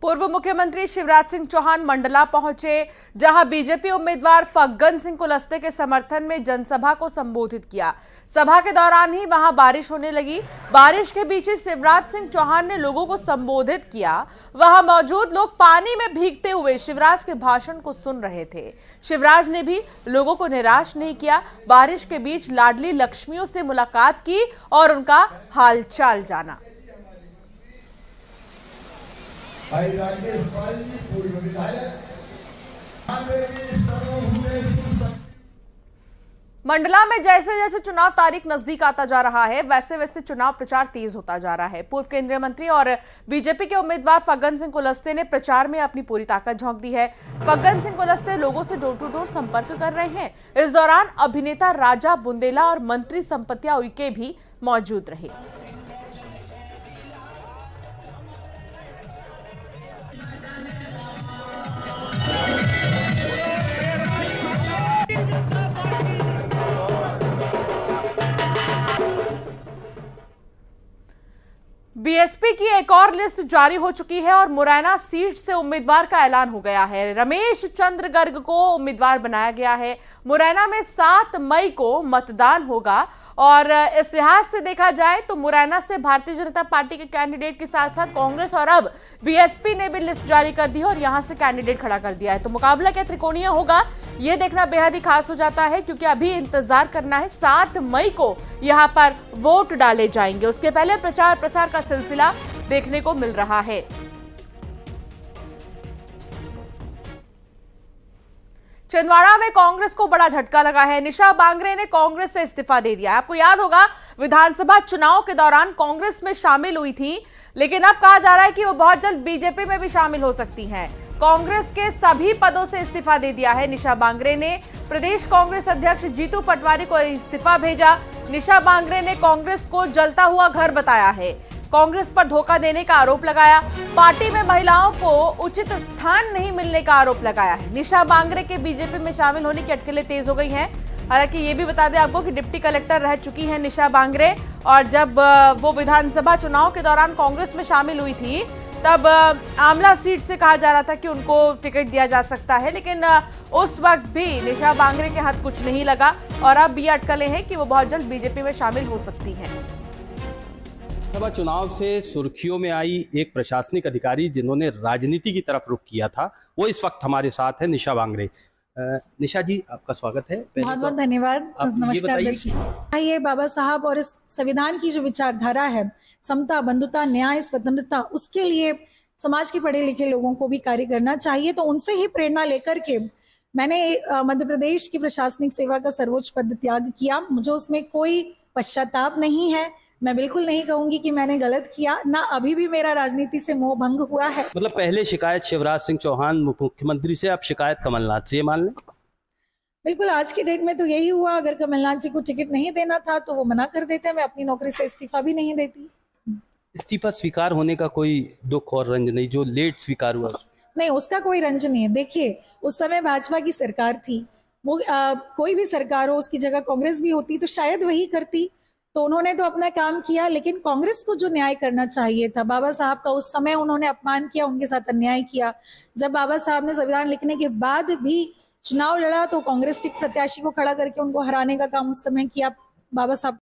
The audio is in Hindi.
पूर्व मुख्यमंत्री शिवराज सिंह चौहान मंडला पहुंचे, जहां बीजेपी उम्मीदवार फग्गन सिंह कुलस्ते के समर्थन में जनसभा को संबोधित किया। सभा के दौरान ही वहां बारिश होने लगी। बारिश के बीच ही शिवराज सिंह चौहान ने लोगों को संबोधित किया। वहां मौजूद लोग पानी में भीगते हुए शिवराज के भाषण को सुन रहे थे। शिवराज ने भी लोगों को निराश नहीं किया। बारिश के बीच लाडली लक्ष्मियों से मुलाकात की और उनका हालचाल जाना। मंडला में जैसे जैसे चुनाव तारीख नजदीक आता जा रहा है, वैसे वैसे चुनाव प्रचार तेज होता जा रहा है। पूर्व केंद्रीय मंत्री और बीजेपी के उम्मीदवार फग्गन सिंह कुलस्ते ने प्रचार में अपनी पूरी ताकत झोंक दी है। फग्गन सिंह कुलस्ते लोगों से डोर टू डोर संपर्क कर रहे हैं। इस दौरान अभिनेता राजा बुंदेला और मंत्री संपत्तिया उइके भी मौजूद रहे। बीएसपी की एक और लिस्ट जारी हो चुकी है और मुरैना सीट से उम्मीदवार का ऐलान हो गया है। रमेश चंद्र गर्ग को उम्मीदवार बनाया गया है। मुरैना में 7 मई को मतदान होगा और इस लिहाज से देखा जाए तो मुरैना से भारतीय जनता पार्टी के कैंडिडेट के साथ साथ कांग्रेस और अब बीएसपी ने भी लिस्ट जारी कर दी है और यहां से कैंडिडेट खड़ा कर दिया है। तो मुकाबला क्या त्रिकोणीय होगा, यह देखना बेहद ही खास हो जाता है, क्योंकि अभी इंतजार करना है। 7 मई को यहां पर वोट डाले जाएंगे। उसके पहले प्रचार प्रसार का सिलसिला देखने को मिल रहा है। छिंदवाड़ा में कांग्रेस को बड़ा झटका लगा है। निशा बांगरे ने कांग्रेस से इस्तीफा दे दिया। आपको याद होगा, विधानसभा चुनाव के दौरान कांग्रेस में शामिल हुई थी, लेकिन अब कहा जा रहा है कि वो बहुत जल्द बीजेपी में भी शामिल हो सकती हैं। कांग्रेस के सभी पदों से इस्तीफा दे दिया है निशा बांगरे ने। प्रदेश कांग्रेस अध्यक्ष जीतू पटवारी को इस्तीफा भेजा। निशा बांगरे ने कांग्रेस को जलता हुआ घर बताया है। कांग्रेस पर धोखा देने का आरोप लगाया। पार्टी में महिलाओं को उचित स्थान नहीं मिलने का आरोप लगाया है। निशा बांगरे के बीजेपी में शामिल होने की अटकलें तेज हो गई हैं। हालांकि ये भी बता दें आपको कि डिप्टी कलेक्टर रह चुकी हैं निशा बांगरे, और जब वो विधानसभा चुनाव के दौरान कांग्रेस में शामिल हुई थी तब आमला सीट से कहा जा रहा था कि उनको टिकट दिया जा सकता है, लेकिन उस वक्त भी निशा बांगरे के हाथ कुछ नहीं लगा और अब ये अटकलें हैं कि वो बहुत जल्द बीजेपी में शामिल हो सकती हैं। लोकसभा चुनाव से सुर्खियों में आई एक प्रशासनिक अधिकारी जिन्होंने राजनीति की तरफ रुख किया था, वो इस वक्त हमारे साथ है निशा बांगरे। निशा जी, आपका स्वागत है। बहुत बहुत धन्यवाद। नमस्कार दर्शक। ये बाबा साहब और इस संविधान की जो विचारधारा है, समता, बंधुता, न्याय, स्वतंत्रता, उसके लिए समाज के पढ़े लिखे लोगों को भी कार्य करना चाहिए। तो उनसे ही प्रेरणा लेकर के मैंने मध्य प्रदेश की प्रशासनिक सेवा का सर्वोच्च पद त्याग किया। मुझे उसमें कोई पश्चाताप नहीं है। मैं बिल्कुल नहीं कहूंगी कि मैंने गलत किया, ना अभी भी मेरा राजनीति से मोह भंग हुआ है। मतलब पहले शिकायत शिवराज सिंह चौहान मुख्यमंत्री से, अब शिकायत कमलनाथ से, ये मान लें? बिल्कुल, आज की डेट में तो यही हुआ। अगर कमलनाथ जी को टिकट नहीं देना था तो वो मना कर देते, मैं अपनी नौकरी से इस्तीफा भी नहीं देती। इस्तीफा स्वीकार होने का कोई दुख और रंज नहीं, जो लेट स्वीकार हुआ नहीं, उसका कोई रंज नहीं है। देखिए, उस समय भाजपा की सरकार थी, वो कोई भी सरकार हो, उसकी जगह कांग्रेस भी होती तो शायद वही करती। तो उन्होंने तो अपना काम किया, लेकिन कांग्रेस को जो न्याय करना चाहिए था, बाबा साहब का उस समय उन्होंने अपमान किया, उनके साथ अन्याय किया। जब बाबा साहब ने संविधान लिखने के बाद भी चुनाव लड़ा तो कांग्रेस के प्रत्याशी को खड़ा करके उनको हराने का काम उस समय किया बाबा साहब।